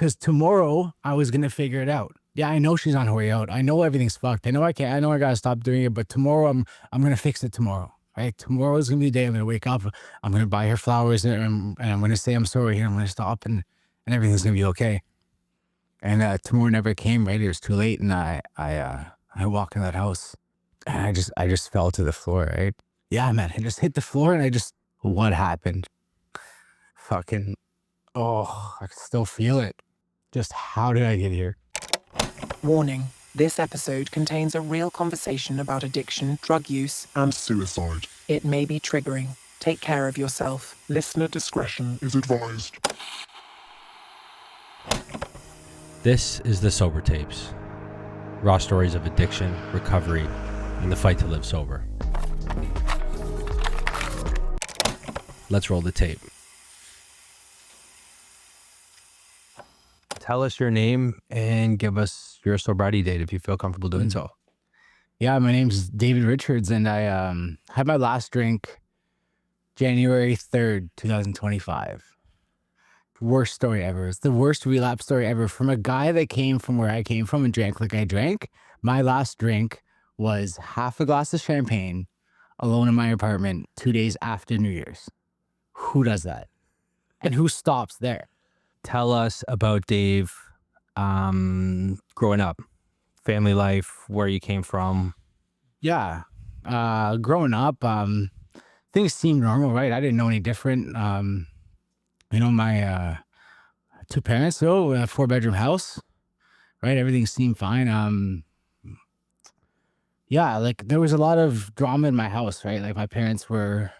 because tomorrow I was gonna figure it out. Yeah, I know she's on her way out. I know everything's fucked. I know I can't. I know I gotta stop doing it. But tomorrow I'm gonna fix it tomorrow. Right? Tomorrow's gonna be the day. I'm gonna wake up. I'm gonna buy her flowers and I'm gonna say I'm sorry and I'm gonna stop and everything's gonna be okay. And tomorrow never came. Right? It was too late. And I walk in that house and I just fell to the floor. Right? Yeah, man. I just hit the floor and what happened? Fucking. Oh, I can still feel it. Just how did I get here? Warning. This episode contains a real conversation about addiction, drug use, and suicide. It may be triggering. Take care of yourself. Listener discretion is advised. This is the Sober Tapes. Raw stories of addiction, recovery, and the fight to live sober. Let's roll the tape. Tell us your name and give us your sobriety date if you feel comfortable doing so. Yeah, my name's David Richards, and I had my last drink January 3rd, 2025. Worst story ever. It's the worst relapse story ever. From a guy that came from where I came from and drank like I drank, my last drink was half a glass of champagne alone in my apartment 2 days after New Year's. Who does that? And who stops there? Tell us about Dave growing up, family life, where you came from. Yeah. Growing up, things seemed normal, right? I didn't know any different. My two parents, a 4-bedroom house, right? Everything seemed fine. Yeah, like there was a lot of drama in my house, right? Like my parents were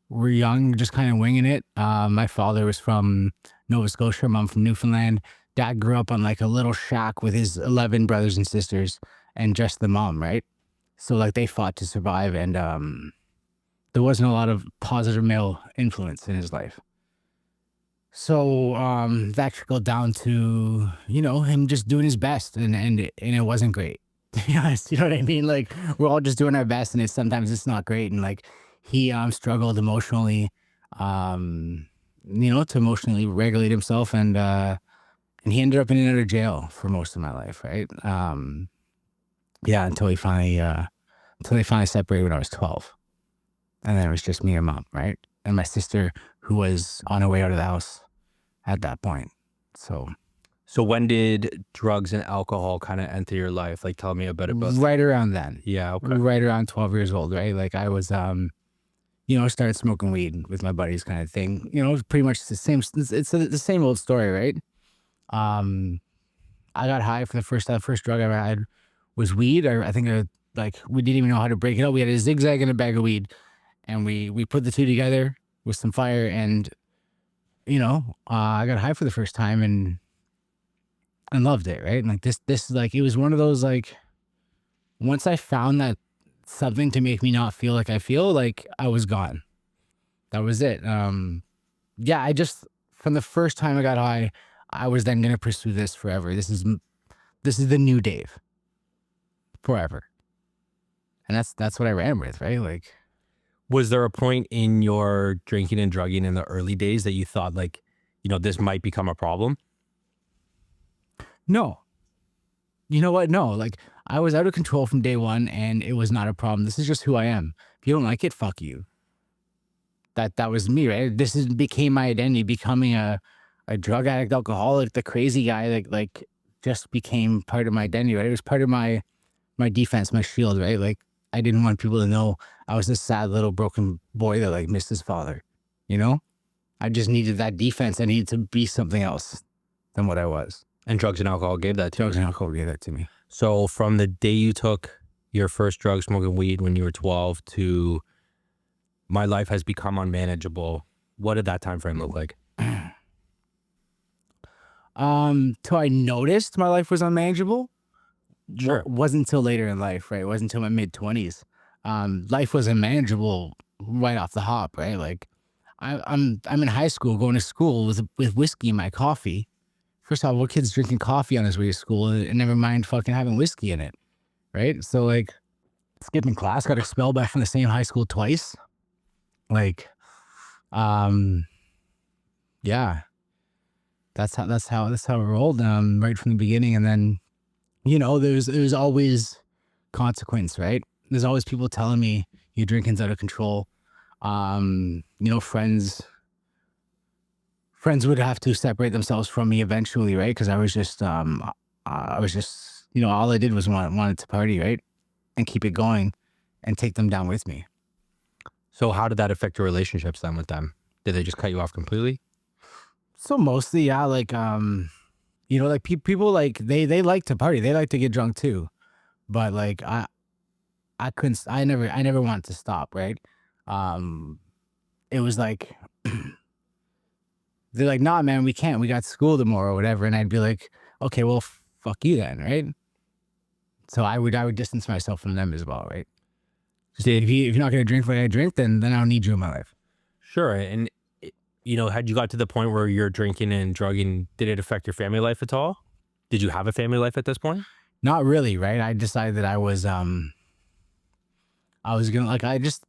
young, just kind of winging it. My father was from Nova Scotia, mom from Newfoundland. Dad grew up on like a little shack with his 11 brothers and sisters and just the mom, right? So like they fought to survive, and there wasn't a lot of positive male influence in his life. So that trickled down to, him just doing his best, and it wasn't great. To be honest, you know what I mean? Like we're all just doing our best, and sometimes it's not great. And like he struggled emotionally, to emotionally regulate himself, and he ended up in and out of jail for most of my life, right? Until they finally separated when I was 12, and then it was just me and mom, right? And my sister, who was on her way out of the house at that point. So when did drugs and alcohol kind of enter your life? Like, tell me a bit about right around then. Yeah, okay. Right around 12 years old, right? Like I was, started smoking weed with my buddies, kind of thing. It was pretty much the same. It's the same old story, right? I got high for the first drug I ever had was weed. I think we didn't even know how to break it up. We had a zigzag and a bag of weed, and we put the two together with some fire, and I got high for the first time and loved it, right? And like this like it was one of those, like, once I found that something to make me not feel like I feel, like I was gone. That was it. I just, from the first time I got high, I was then gonna pursue this forever. This is the new Dave forever, and that's what I ran with, right? Like, was there a point in your drinking and drugging in the early days that you thought, like, this might become a problem? No. You know what? No. Like, I was out of control from day one, and it was not a problem. This is just who I am. If you don't like it, fuck you. That was me, right? Became my identity. Becoming a drug addict, alcoholic, the crazy guy, like just became part of my identity, right? It was part of my defense, my shield, right? Like, I didn't want people to know I was this sad little broken boy that like missed his father, I just needed that defense. I needed to be something else than what I was. And drugs and alcohol gave that to you. Drugs and alcohol gave that to me. So from the day you took your first drug, smoking weed when you were 12, to my life has become unmanageable, what did that time frame look like? Till I noticed my life was unmanageable. Sure. It wasn't until later in life, right? It wasn't until my mid-20s. Life was unmanageable right off the hop, right? Like, I'm in high school, going to school with whiskey in my coffee. First of all, what kid's drinking coffee on his way to school, and never mind fucking having whiskey in it, right? So like, skipping class, got expelled back from the same high school twice. Like, yeah. that's how it rolled, right from the beginning. And then, there's always consequence, right? There's always people telling me your drinking's out of control. Friends would have to separate themselves from me eventually, right? Because I was just, all I did was wanted to party, right, and keep it going, and take them down with me. So how did that affect your relationships then with them? Did they just cut you off completely? So mostly, yeah, like like people, like they like to party, they like to get drunk too, but like I couldn't, I never wanted to stop, right? Um, it was like they're like, nah, man, we can't. We got school tomorrow or whatever. And I'd be like, okay, well, fuck you then, right? So I would distance myself from them as well, right? Just if you're not gonna drink like I drink, then I don't need you in my life. Sure. And had you got to the point where you're drinking and drugging, did it affect your family life at all? Did you have a family life at this point? Not really, right? I decided that I was gonna, like, just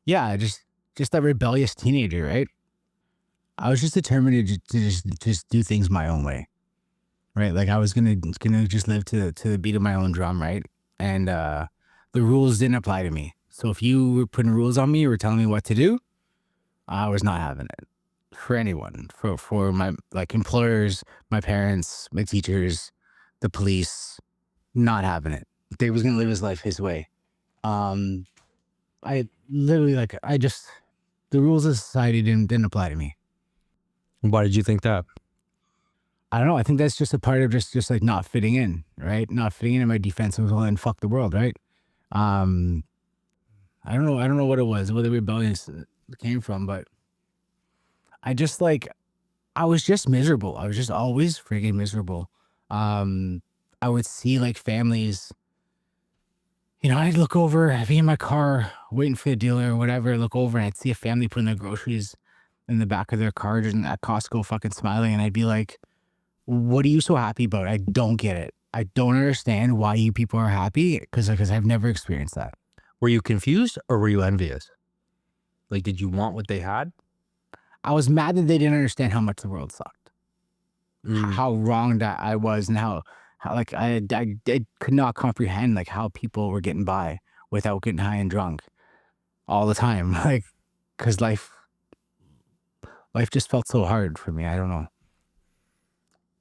a rebellious teenager, right? I was just determined to just do things my own way, right? Like I was gonna just live to the beat of my own drum, right? And the rules didn't apply to me. So if you were putting rules on me or telling me what to do, I was not having it for anyone, for my, like, employers, my parents, my teachers, the police, not having it. Dave was gonna live his life his way. Um, I literally, like, the rules of society didn't apply to me. Why did you think that? I don't know. I think that's just a part of just like not fitting in, right? Not fitting in my defensive well, and fuck the world, right? Um, I don't know. I don't know what it was, where the rebellion came from, but I just, like, I was just miserable. I was just always freaking miserable. Um, I would see, like, families, I'd look over, I'd be in my car waiting for the dealer or whatever, look over and I'd see a family putting their groceries in the back of their car just at Costco, fucking smiling. And I'd be like, what are you so happy about? I don't get it. I don't understand why you people are happy, because I've never experienced that. Were you confused or were you envious? Like, did you want what they had? I was mad that they didn't understand how much the world sucked, Mm. how wrong that I was, and how like I could not comprehend, like, how people were getting by without getting high and drunk all the time. Like, because life just felt so hard for me. I don't know.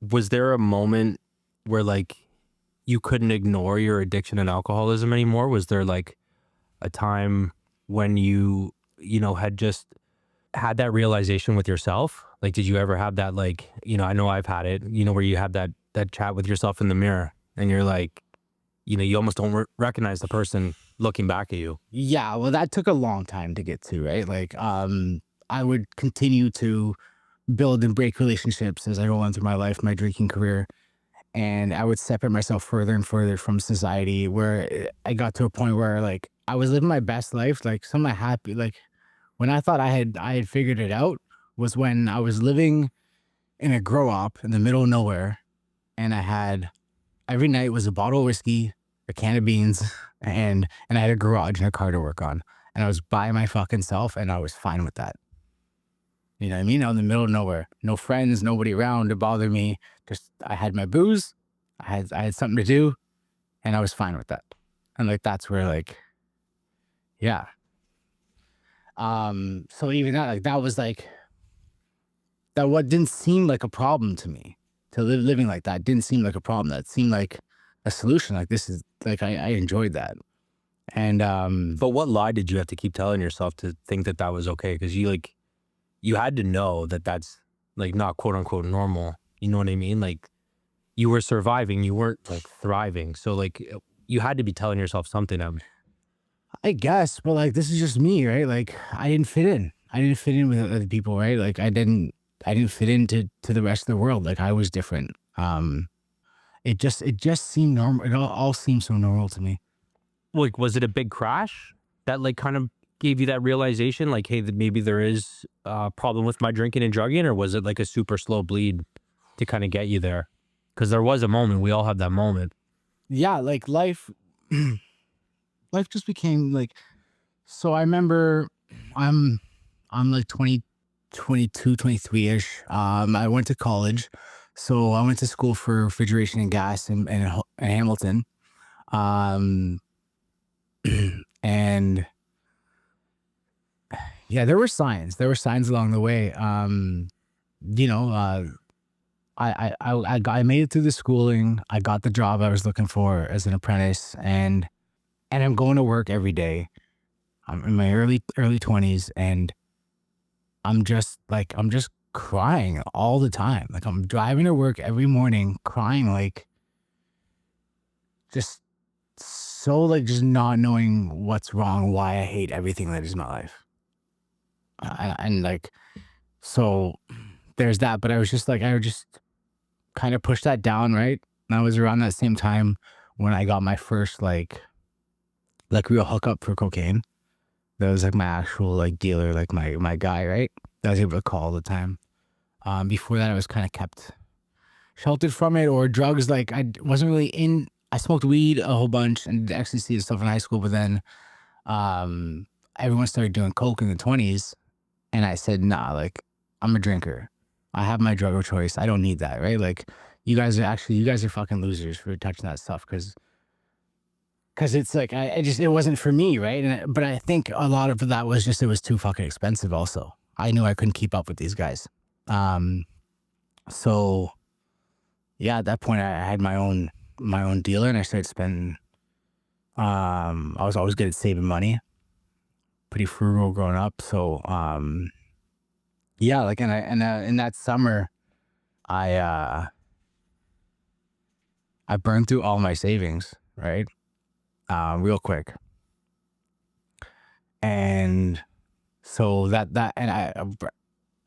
Was there a moment where, like, you couldn't ignore your addiction and alcoholism anymore? Was there, like, a time when you had just had that realization with yourself? Like, did you ever have that, like, I know I've had it, where you have that chat with yourself in the mirror and you're like, you almost don't recognize the person looking back at you. Yeah, well, that took a long time to get to, right? Like, I would continue to build and break relationships as I go on through my life, my drinking career. And I would separate myself further and further from society, where I got to a point where, like, I was living my best life. Like, some of my happy, like, when I thought I had figured it out was when I was living in a grow up in the middle of nowhere. And I had, every night was a bottle of whiskey, a can of beans, and I had a garage and a car to work on. And I was by my fucking self, and I was fine with that. You know what I mean? Out in the middle of nowhere, no friends, nobody around to bother me. Just, I had my booze, I had something to do, and I was fine with that. And, like, that's where, like, yeah. So even that, like, that was like, that what didn't seem like a problem to me, to living like that didn't seem like a problem. That seemed like a solution. Like, this is, like, I enjoyed that. And But what lie did you have to keep telling yourself to think that that was okay? Because you had to know that that's, like, not quote unquote normal. You know what I mean? Like, you were surviving, you weren't, like, thriving. So, like, you had to be telling yourself something. I guess, but, like, this is just me, right? Like, I didn't fit in. I didn't fit in with other people, right? Like, I didn't fit into the rest of the world. Like, I was different. It just seemed normal. It all seemed so normal to me. Like, was it a big crash that, like, kind of gave you that realization? Like, hey, that maybe there is a problem with my drinking and drugging, or was it like a super slow bleed to kind of get you there? Because there was a moment. We all had that moment. Yeah, like, life just became like, so I remember I'm like 20, 22, 23-ish. I went to college. So I went to school for refrigeration and gas in Hamilton. Um, and yeah, there were signs. There were signs along the way. You know, I made it through the schooling. I got the job I was looking for as an apprentice, and I'm going to work every day. I'm in my early 20s, and I'm just crying all the time. Like, I'm driving to work every morning crying, like, just so, like, just not knowing what's wrong, why I hate everything that is my life. And like, so there's that. But I was just like, I would just kind of push that down, right? And I was around that same time when I got my first like real hookup for cocaine. That was like my actual like dealer, like my guy, right? That I was able to call all the time. Before that, I was kind of kept sheltered from it, or drugs. Like, I wasn't really in. I smoked weed a whole bunch and ecstasy and stuff in high school, but then um, everyone started doing coke in the 20s, and I said, nah, like, I'm a drinker. I have my drug of choice. I don't need that, right? Like, you guys are fucking losers for touching that stuff, because it's like I just, it wasn't for me, right? But I think a lot of that was just, it was too fucking expensive. Also, I knew I couldn't keep up with these guys. So yeah, at that point, I had my own dealer, and I started spending. I was always good at saving money, pretty frugal growing up. So yeah, like, in that summer, I I burned through all my savings, right? Real quick. And so and I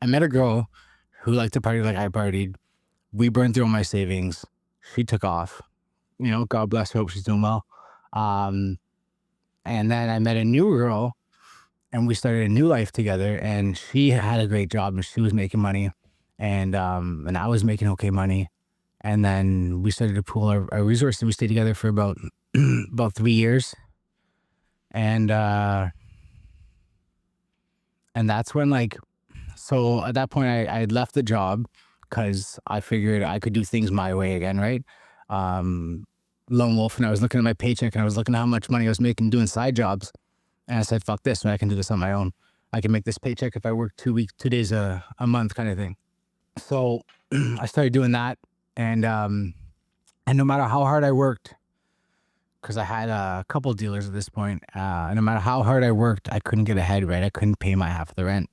met a girl who liked to party like I partied. We burned through all my savings. She took off. You know, God bless her. Hope she's doing well. Um, and then I met a new girl, and we started a new life together. And she had a great job, and she was making money, and I was making okay money. And then we started to pool our resources. We stayed together for about about 3 years, and that's when, like, so at that point, I had left the job because I figured I could do things my way again, right? Lone wolf, and I was looking at my paycheck, and I was looking at how much money I was making doing side jobs, and I said, "Fuck this! I can do this on my own. I can make this paycheck if I work 2 days a month, kind of thing." So I started doing that, and no matter how hard I worked, because I had a couple dealers at this point, and no matter how hard I worked, I couldn't get ahead, right? I couldn't pay my half of the rent,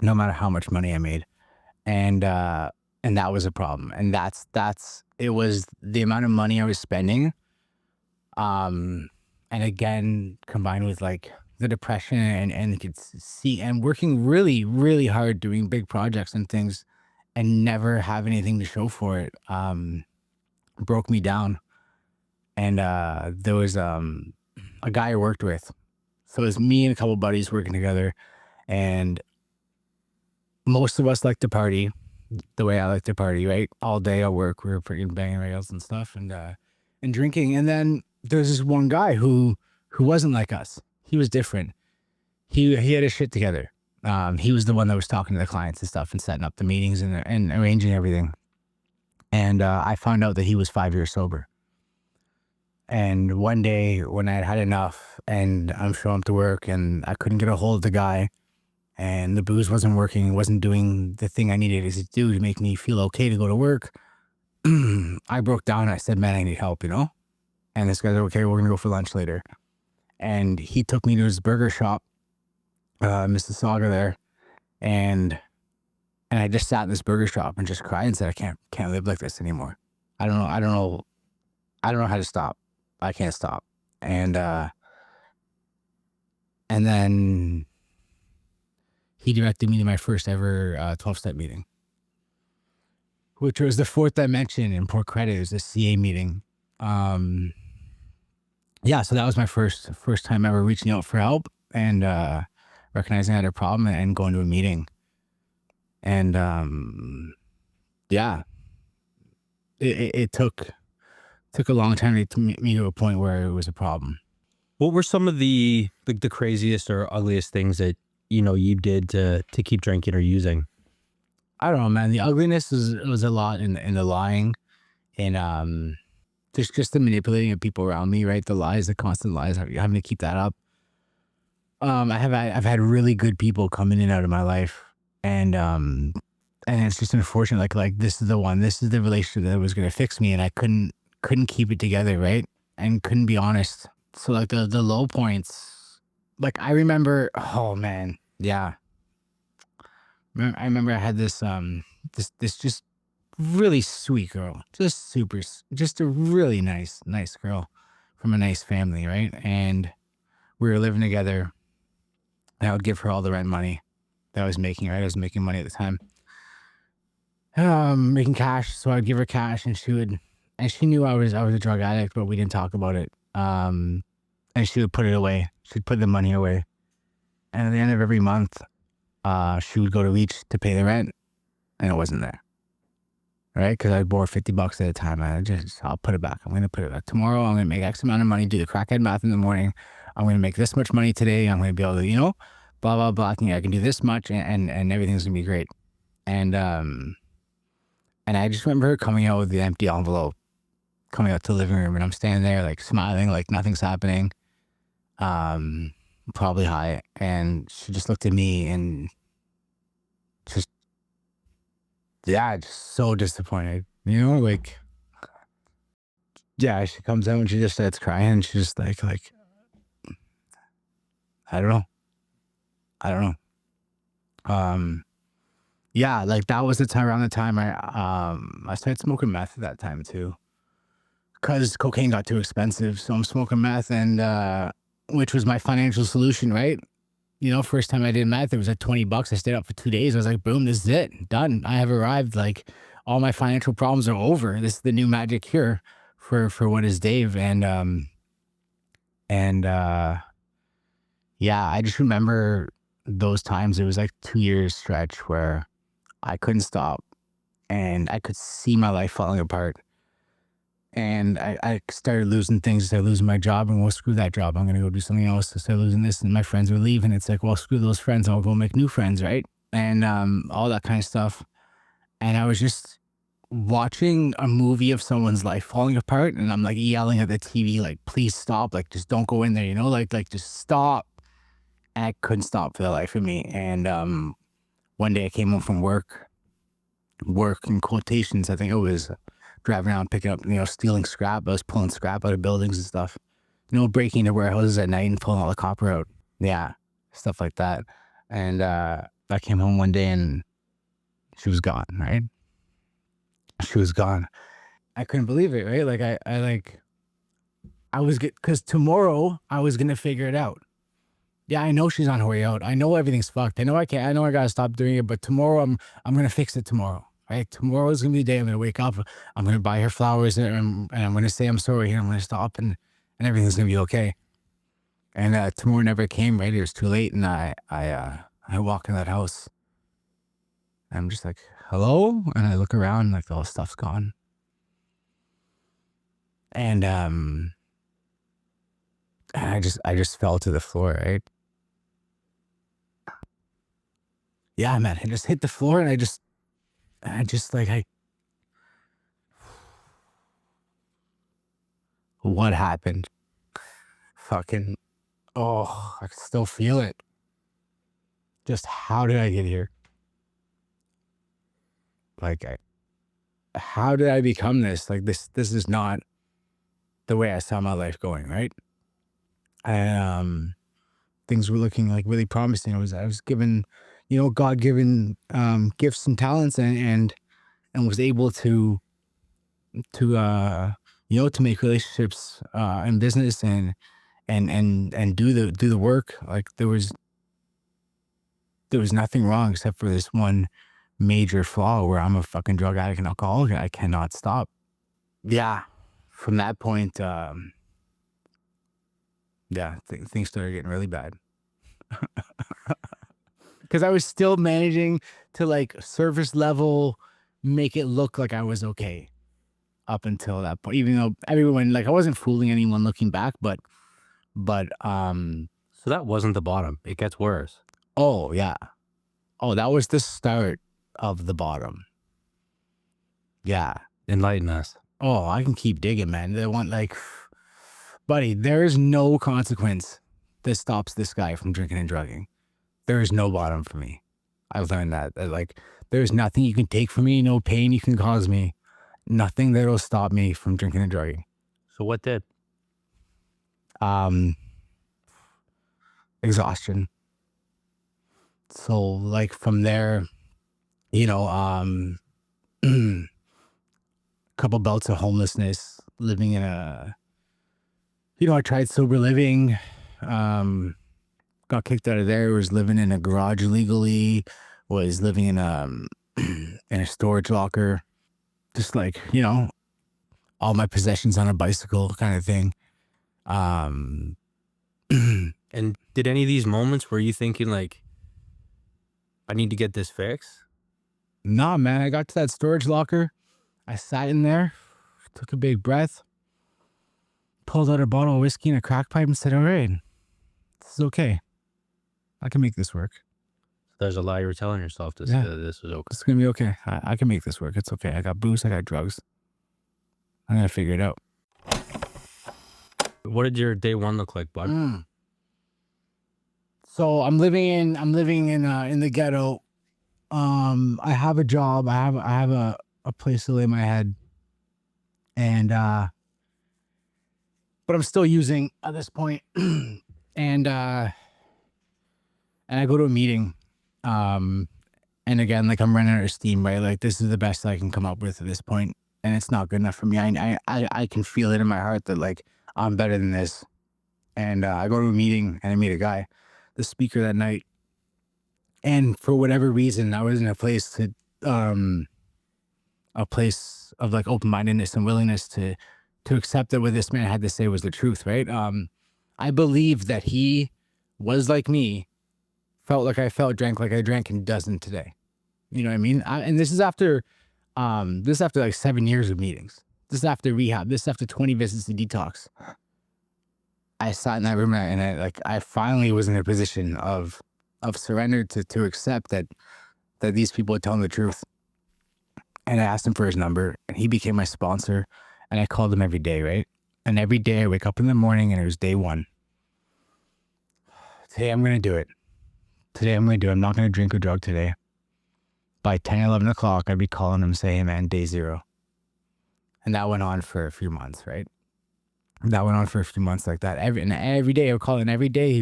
no matter how much money I made. And that was a problem. And it was the amount of money I was spending. And again, combined with like the depression and could see, and working really, really hard doing big projects and things, and never have anything to show for it, broke me down. And there was a guy I worked with. So it was me and a couple buddies working together, and most of us like to party the way I like to party, right? All day at work, we were freaking banging rails and stuff, and drinking. And then there's this one guy who wasn't like us. He was different. He had his shit together. He was the one that was talking to the clients and stuff, and setting up the meetings and arranging everything. And I found out that he was 5 years sober. And one day when I had had enough, and I'm showing up to work, and I couldn't get a hold of the guy, and the booze wasn't working, wasn't doing the thing I needed it to do to make me feel okay to go to work, I broke down and I said, "Man, I need help," you know? And this guy's like, "Okay, we're going to go for lunch later." And he took me to his burger shop, Mississauga there. And I just sat in this burger shop and just cried and said, "I can't live like this anymore. I don't know how to stop. I can't stop." And then he directed me to my first ever 12-step meeting, which was the fourth dimension in Port Credit. It was a CA meeting. Yeah, so that was my first time ever reaching out for help, and recognizing I had a problem and going to a meeting. And yeah, it took a long time to get me to a point where it was a problem. What were some of the craziest or ugliest things that you did to keep drinking or using? I don't know, man. The ugliness was a lot in the lying, and just the manipulating of people around me, right? The lies, the constant lies, having to keep that up. I've had really good people come in and out of my life, and it's just unfortunate. Like this is the one, this is the relationship that was gonna fix me, and I couldn't keep it together, right? And couldn't be honest. So like the low points, like I remember, oh man, yeah. I remember I had this just really sweet girl, just just a really nice girl from a nice family, right? And we were living together, and I would give her all the rent money that I was making, right? I was making money at the time, making cash. So I'd give her cash, and she knew I was a drug addict, but we didn't talk about it. And she would put it away. She'd put the money away, and at the end of every month, she would go to reach to pay the rent, and it wasn't there. Right? Because I borrowed $50 at a time. I'll put it back. I'm going to put it back. Tomorrow, I'm going to make X amount of money, do the crackhead math in the morning. I'm going to make this much money today. I'm going to be able to, blah, blah, blah. I can do this much, and everything's going to be great. And I just remember her coming out with the empty envelope, coming out to the living room, and I'm standing there like smiling, like nothing's happening. Probably high. And she just looked at me and just, yeah, just so disappointed, like, yeah, she comes out and she just starts crying, and she's just like, I don't know. Yeah, like that was around the time I started smoking meth at that time too, because cocaine got too expensive. So I'm smoking meth, and which was my financial solution, right? First time I did meth, it was at $20. I stayed up for 2 days. I was like, boom, this is it. Done. I have arrived. Like, all my financial problems are over. This is the new magic cure for what is Dave. And yeah, I just remember those times. It was like 2 years stretch where I couldn't stop, and I could see my life falling apart. And I started losing things. I started losing my job, and well, screw that job. I'm going to go do something else. I started losing this, and my friends were leaving. It's like, well, screw those friends. I'll go make new friends, right? And all that kind of stuff. And I was just watching a movie of someone's life falling apart, and I'm like yelling at the TV, like, please stop. Like, just don't go in there, like just stop. And I couldn't stop for the life of me. And one day I came home from work in quotations. I think it was driving around picking up, stealing scrap. I was pulling scrap out of buildings and stuff, breaking into warehouses at night and pulling all the copper out. Yeah, stuff like that. And I came home one day and she was gone, right? She was gone. I couldn't believe it, right? Like I was because tomorrow I was going to figure it out. Yeah, I know she's on her way out. I know everything's fucked. I know I can't. I know I gotta stop doing it. But tomorrow, I'm gonna fix it tomorrow. Right? Tomorrow's gonna be the day. I'm gonna wake up. I'm gonna buy her flowers, and I'm gonna say I'm sorry. And I'm gonna stop, and everything's gonna be okay. And tomorrow never came. Right? It was too late, and I walk in that house. And I'm just like, hello, and I look around, like all the stuff's gone. And I just fell to the floor, right? Yeah, man, I just hit the floor, and I just what happened? Fucking, oh, I can still feel it. Just how did I get here? Like, how did I become this? Like, this is not the way I saw my life going, right? And things were looking like really promising. I was given, God-given gifts and talents, and was able to to make relationships and business and do the work. Like there was nothing wrong except for this one major flaw where I'm a fucking drug addict and alcoholic. I cannot stop. Yeah. From that point, yeah, things started getting really bad. Because I was still managing to like surface level make it look like I was okay up until that point, even though everyone, like, I wasn't fooling anyone looking back, but So that wasn't the bottom. It gets worse. Oh yeah. Oh, that was the start of the bottom. Yeah. Enlighten us. Oh, I can keep digging, man. They want like, buddy, there is no consequence that stops this guy from drinking and drugging. There is no bottom for me. I've learned that like there's nothing you can take from me, no pain you can cause me, nothing that'll stop me from drinking and drugging. So what did? Exhaustion. So like from there, you know, couple bouts of homelessness, living in a, I tried sober living, got kicked out of there, was living in a garage illegally, was living in in a storage locker, just like, all my possessions on a bicycle kind of thing. And did any of these moments were you thinking like, I need to get this fixed? Nah, man, I got to that storage locker. I sat in there, took a big breath, pulled out a bottle of whiskey and a crack pipe and said, all right, this is okay. I can make this work. There's a lie you were telling yourself this, Yeah. This was okay. It's going to be okay. I can make this work. It's okay. I got booze. I got drugs. I'm going to figure it out. What did your day one look like, bud? So I'm living in the ghetto. I have a job. I have a place to lay my head. And but I'm still using at this point. And I go to a meeting. And again, like I'm running out of steam, right? Like this is the best I can come up with at this point, and it's not good enough for me. I can feel it in my heart that like I'm better than this. And I go to a meeting and I meet a guy, the speaker that night. And for whatever reason, I was in a place of like open-mindedness and willingness to accept that what this man had to say was the truth, right? I believe that he was like me, felt like I felt, drank like I drank, and doesn't today. You know what I mean? And this is after like 7 years of meetings. This is after rehab. This is after 20 visits to detox. I sat in that room and I finally was in a position of surrender to accept that these people are telling the truth. And I asked him for his number, and he became my sponsor. And I called him every day, right? And every day I wake up in the morning, and it was day one. Today I'm going to do it. Today I'm going to do it. I'm not going to drink or drug today. By 10, 11 o'clock, I'd be calling him saying, hey, man, day zero. And that went on for a few months, right? That went on for a few months like that. Every day I would call him. Every day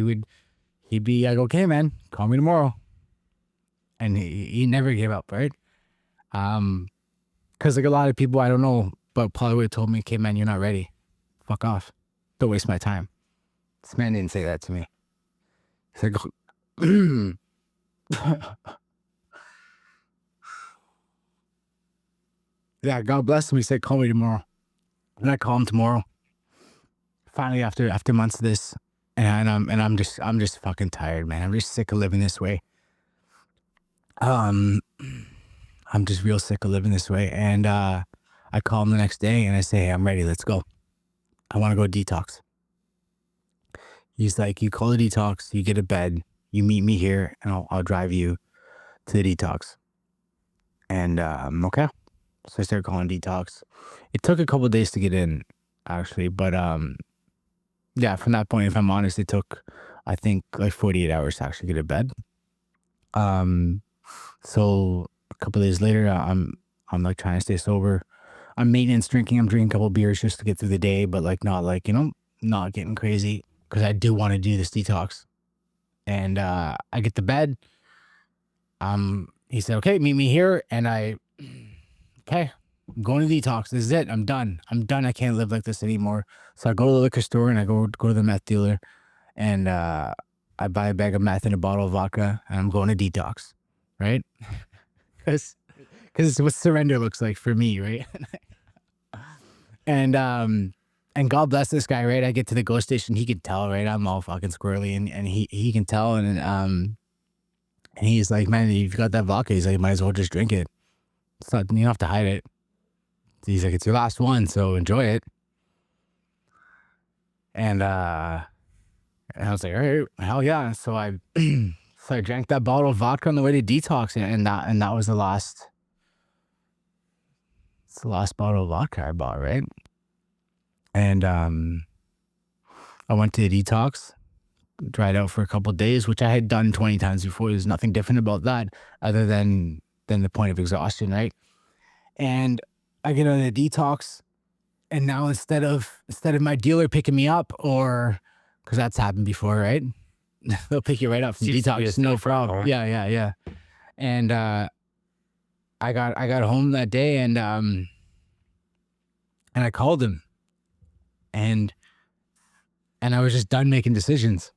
he'd be like, okay, man, call me tomorrow. And he never gave up, right? Because like a lot of people I don't know, but probably would have told me, okay, man, you're not ready. Fuck off. Don't waste my time. This man didn't say that to me. He's like, yeah, God bless him. He said, call me tomorrow. And I call him tomorrow. Finally, after months of this, and I'm just fucking tired, man. I'm just sick of living this way. I'm just real sick of living this way. And I call him the next day and I say, hey, I'm ready. Let's go. I want to go detox. He's like, you call the detox, you get a bed, you meet me here, and I'll drive you to the detox. And okay. So I started calling detox. It took a couple of days to get in, actually, but yeah, from that point, if I'm honest, it took, I think, like 48 hours to actually get a bed. So a couple of days later, I'm like trying to stay sober. I'm maintenance drinking. I'm drinking a couple of beers just to get through the day, but like not like, not getting crazy because I do want to do this detox. And I get to bed. He said, okay, meet me here. And okay, I'm going to detox. This is it. I'm done. I can't live like this anymore. So I go to the liquor store and I go to the meth dealer, and I buy a bag of meth and a bottle of vodka, and I'm going to detox, right? Because it's what surrender looks like for me, right? And God bless this guy, right? I get to the GO station, he could tell, right? I'm all fucking squirrely, and he can tell, and he's like, man, you've got that vodka. He's like, might as well just drink it. It's not, you don't have to hide it. He's like, it's your last one, so enjoy it. And I was like, all right, hell yeah. So I So I drank that bottle of vodka on the way to detox, and that was the last. It's the last bottle of vodka I bought, right? And I went to the detox, dried out for a couple of days, which I had done 20 times before. There's nothing different about that, other than the point of exhaustion, right? And I get on the detox, and now instead of my dealer picking me up, or because that's happened before, right? They'll pick you right up from Seems to be detox, a no safe problem. route. Yeah. And I got home that day, and I called him, and I was just done making decisions.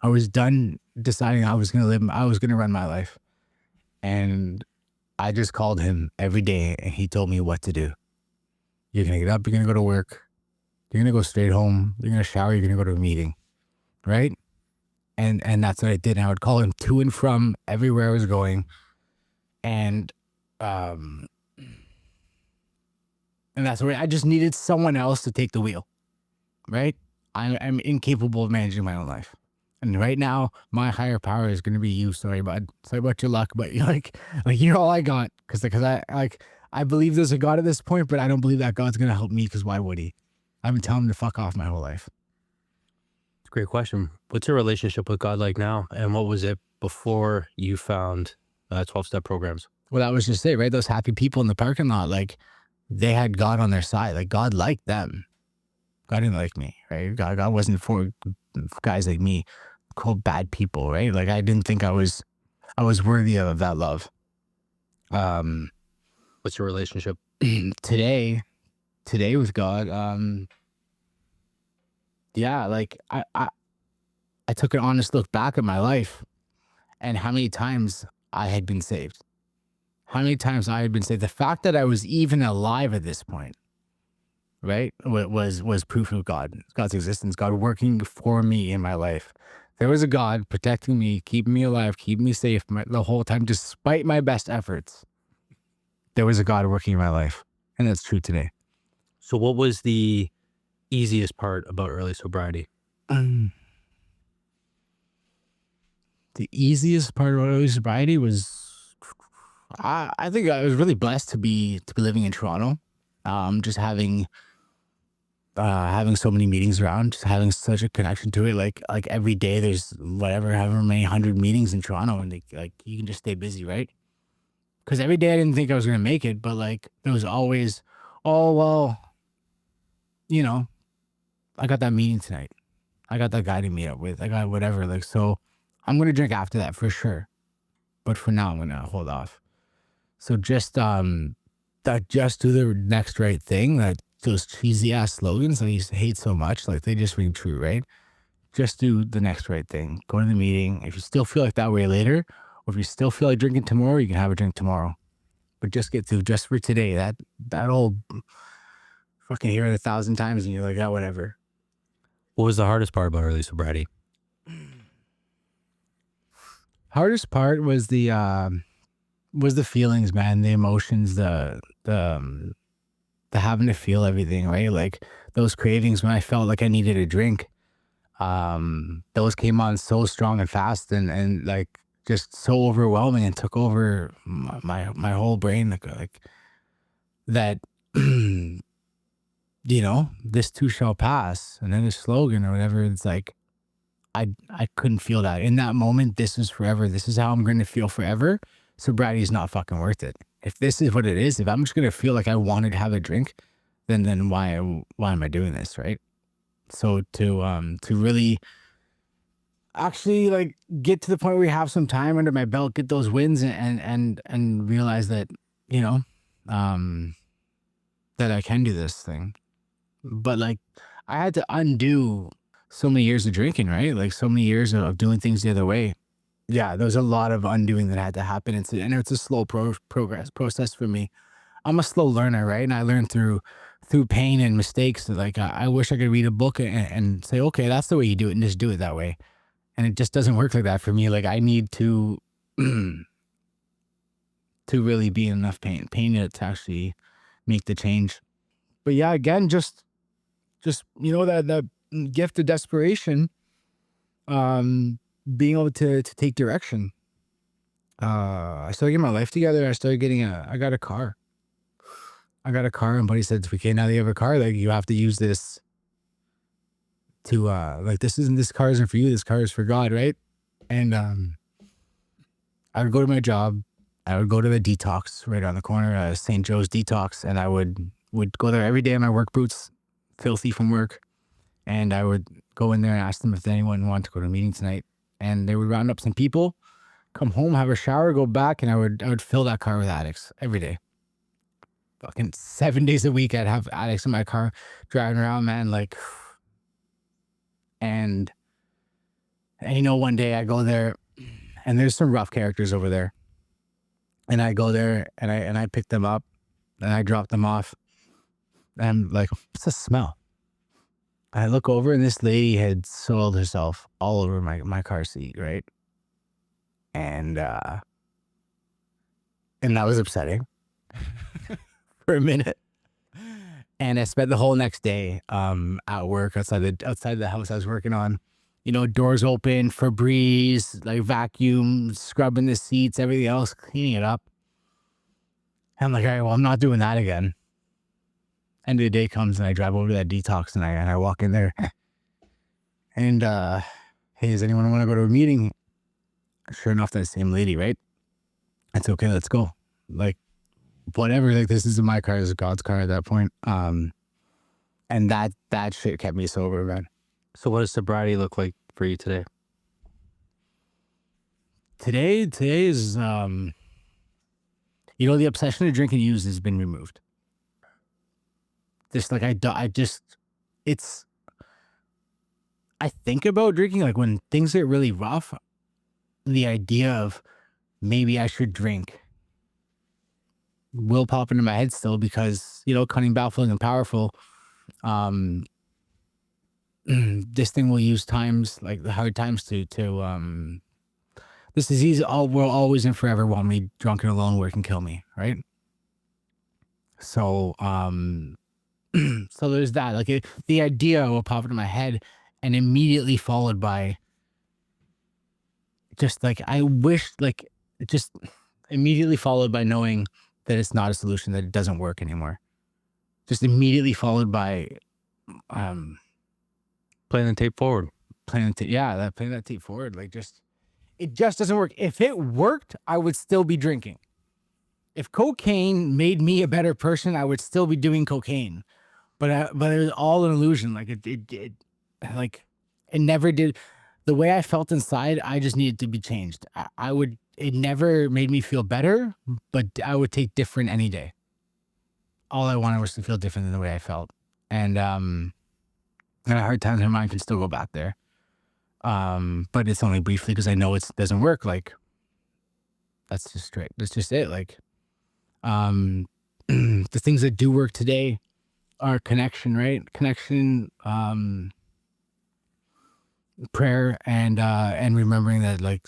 I was done deciding I was gonna run my life, and I just called him every day, and he told me what to do. You're gonna get up, you're gonna go to work, you're gonna go straight home, you're gonna shower, you're gonna go to a meeting, right? And that's what I did. And I would call him to and from everywhere I was going, and that's where I just needed someone else to take the wheel, right? I'm incapable of managing my own life. And right now, my higher power is going to be you. Sorry, bud. Sorry about your luck, but you're like you're all I got. Because I believe there's a God at this point, but I don't believe that God's going to help me, because why would he? I've been telling him to fuck off my whole life. It's a great question. What's your relationship with God like now? And what was it before you found 12-step programs? Well, that was just it, right? Those happy people in the parking lot, like, they had God on their side. Like, God liked them. God didn't like me, right? God wasn't for guys like me, called bad people, right? Like, I didn't think I was worthy of that love. What's your relationship? Today with God, yeah, like I took an honest look back at my life, and how many times I had been saved. How many times I had been saved. The fact that I was even alive at this point, right, was proof of God's existence, God working for me in my life. There was a God protecting me, keeping me alive, keeping me safe the whole time, despite my best efforts. There was a God working in my life, and that's true today. So what was the easiest part about early sobriety? The easiest part of early sobriety was, I think I was really blessed to be living in Toronto. Just having so many meetings around, just having such a connection to it. Like every day there's however many 100 meetings in Toronto, and you can just stay busy, right? Because every day I didn't think I was gonna make it, but like there was always, oh well, I got that meeting tonight. I got that guy to meet up with. I got whatever. Like, so I'm gonna drink after that for sure. But for now, I'm gonna hold off. So just just do the next right thing. That those cheesy ass slogans that I used to hate so much, like, they just ring true, right? Just do the next right thing. Go to the meeting. If you still feel like that way later, or if you still feel like drinking tomorrow, you can have a drink tomorrow. But just get through just for today. That old fucking hear it 1,000 times, and you're like, oh, whatever. What was the hardest part about early sobriety? Hardest part was the feelings, man, the emotions, the having to feel everything, right? Like those cravings when I felt like I needed a drink. Those came on so strong and fast, and like just so overwhelming, and took over my whole brain, like that. This too shall pass, and then the slogan or whatever. It's like I couldn't feel that in that moment. This is forever. This is how I'm going to feel forever. Sobriety is not fucking worth it. If this is what it is, if I'm just going to feel like I wanted to have a drink, then why am I doing this, right? So to really actually like get to the point where you have some time under my belt, get those wins, and realize that, that I can do this thing. But like, I had to undo so many years of drinking, right? Like so many years of doing things the other way. Yeah, there was a lot of undoing that had to happen. And it's a slow process for me. I'm a slow learner, right? And I learn through pain and mistakes. Like I wish I could read a book and say, okay, that's the way you do it, and just do it that way. And it just doesn't work like that for me. Like I need to to really be in enough pain to actually make the change. But yeah, again, just that gift of desperation. being able to take direction. I started getting my life together. I got a car. And buddy said, okay, now that you have a car, like you have to use this to like this car isn't for you, this car is for God, right? And I would go to my job. I would go to the detox right on the corner, St. Joe's Detox, and I would go there every day in my work boots, filthy from work, and I would go in there and ask them if anyone wanted to go to a meeting tonight, and they would round up some people, come home, have a shower, go back, and I would fill that car with addicts every day. Fucking 7 days a week, I'd have addicts in my car driving around, man, like, and you know, one day I go there, and there's some rough characters over there. And I go there and I pick them up and I drop them off. And I'm like, what's the smell? I look over and this lady had soiled herself all over my car seat, right? And that was upsetting for a minute. And I spent the whole next day at work outside the house I was working on. You know, doors open, Febreze, like vacuum, scrubbing the seats, everything else, cleaning it up. And I'm like, all right, well, I'm not doing that again. End of the day comes and I drive over to that detox and I walk in there. And, hey, does anyone want to go to a meeting? Sure enough, that same lady, right? It's okay, let's go. Like, whatever, like, this isn't my car, this is God's car at that point. And that shit kept me sober, man. So what does sobriety look like for you today? Today is, you know, the obsession of drink and use has been removed. Just like I think about drinking, like when things get really rough, the idea of maybe I should drink will pop into my head still because, you know, cunning, baffling, and powerful. This thing will use times like the hard times to this disease will always and forever want me drunk and alone where it can kill me, right? So so there's that, like the idea will pop into my head and immediately followed by just like I wish, like just immediately followed by knowing that it's not a solution, that it doesn't work anymore. Just immediately followed by Playing the tape forward. playing that tape forward. Like it just doesn't work. If it worked, I would still be drinking. If cocaine made me a better person, I would still be doing cocaine. But it was all an illusion. Like it never did. The way I felt inside, I just needed to be changed. It never made me feel better, but I would take different any day. All I wanted was to feel different than the way I felt. And at hard times, my mind can still go back there. But it's only briefly because I know it doesn't work. Like, that's just straight. That's just it. Like, the things that do work today are connection, right? Connection, prayer, and remembering that, like,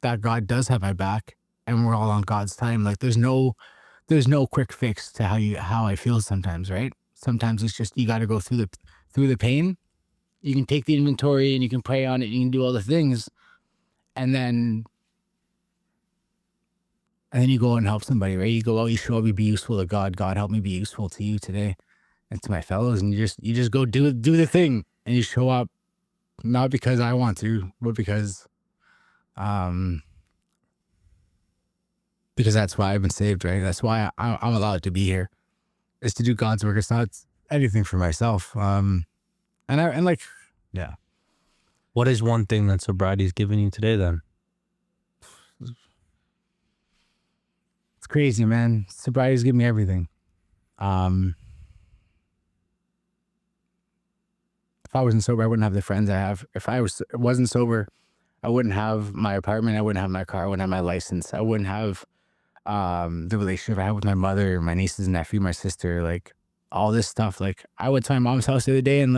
that God does have my back and we're all on God's time. Like, there's no quick fix to how I feel sometimes, right? Sometimes it's just, you got to go through the pain. You can take the inventory and you can pray on it. You can do all the things. And then you go and help somebody, right? You go, oh, you show up, you be useful to God. God, help me be useful to you today and to my fellows. And you just go do the thing, and you show up, not because I want to, but because that's why I've been saved, right? That's why I'm allowed to be here, is to do God's work. It's not anything for myself. Yeah. What is one thing that sobriety's given you today then? It's crazy, man. Sobriety's given me everything. If I wasn't sober, I wouldn't have the friends I have. If I wasn't sober, I wouldn't have my apartment. I wouldn't have my car. I wouldn't have my license. I wouldn't have the relationship I have with my mother, my nieces and nephew, my sister, like all this stuff. Like, I went to my mom's house the other day, and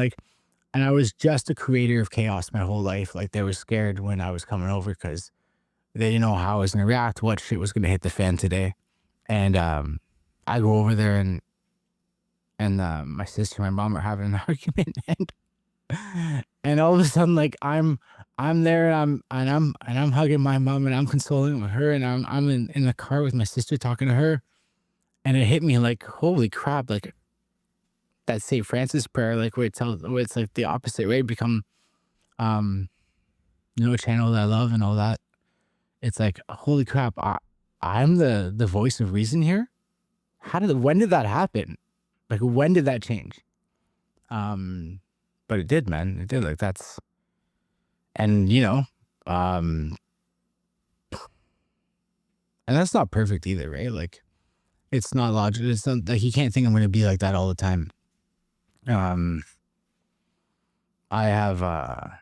I was just a creator of chaos my whole life. Like, they were scared when I was coming over because they didn't know how I was going to react, what shit was going to hit the fan today. And I go over there, and my sister and my mom are having an argument, and And all of a sudden, like I'm there and I'm hugging my mom and I'm consoling her and I'm in the car with my sister talking to her, and it hit me like, holy crap, like that St. Francis prayer, like where it's like the opposite, right? Become channel that love and all that. It's like, holy crap, I'm the voice of reason here. When did that happen? Like, when did that change? But it did, man. It did. Like, and and that's not perfect either, right? Like, it's not logical. It's not like you can't think I'm going to be like that all the time. I have, I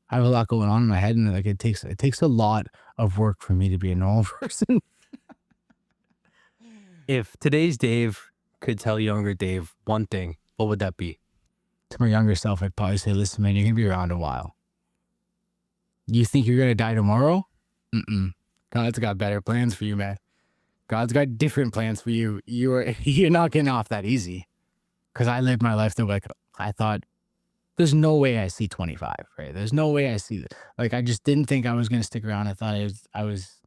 have a lot going on in my head, and like it takes a lot of work for me to be a normal person. If today's Dave could tell younger Dave one thing, what would that be? To my younger self, I'd probably say, listen, man, you're going to be around a while. You think you're going to die tomorrow? God's got better plans for you, man. God's got different plans for you. You're not getting off that easy. Because I lived my life the way I thought, there's no way I see 25, right? There's no way I see that. Like, I just didn't think I was going to stick around. I thought I was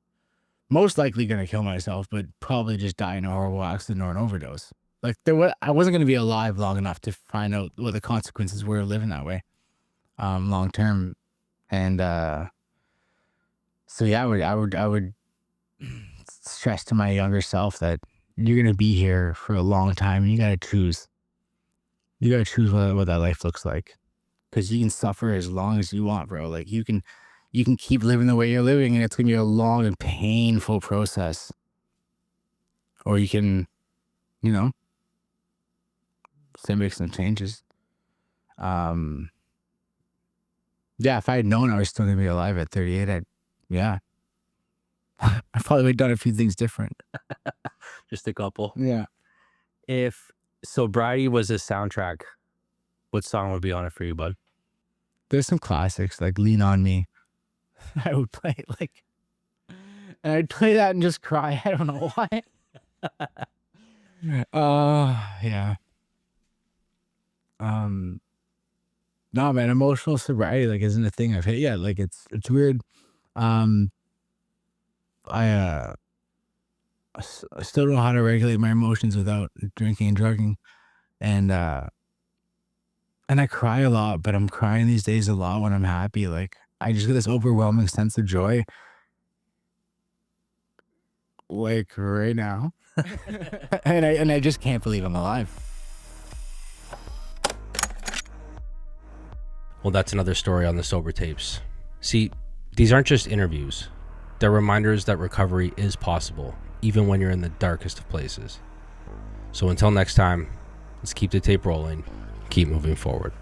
most likely going to kill myself, but probably just die in a horrible accident or an overdose. Like, I wasn't going to be alive long enough to find out what the consequences were of living that way, long term. And so yeah, I would stress to my younger self that you're going to be here for a long time, and you got to choose. You got to choose what that life looks like, because you can suffer as long as you want, bro. Like, you can keep living the way you're living, and it's going to be a long and painful process. Or you can, say make some changes. Yeah, if I had known I was still going to be alive at 38, I probably would have done a few things different. Just a couple. Yeah. If Sobriety was a soundtrack, what song would be on it for you, bud? There's some classics like Lean On Me. I would play and I'd play that and just cry. I don't know why. Yeah. No, man, emotional sobriety isn't a thing I've hit yet. Like, it's weird. I still don't know how to regulate my emotions without drinking and drugging, and I cry a lot, but I'm crying these days a lot when I'm happy. Like, I just get this overwhelming sense of joy, like right now, and I just can't believe I'm alive. Well, that's another story on the Sober Tapes. See, these aren't just interviews. They're reminders that recovery is possible, even when you're in the darkest of places. So until next time, let's keep the tape rolling, keep moving forward.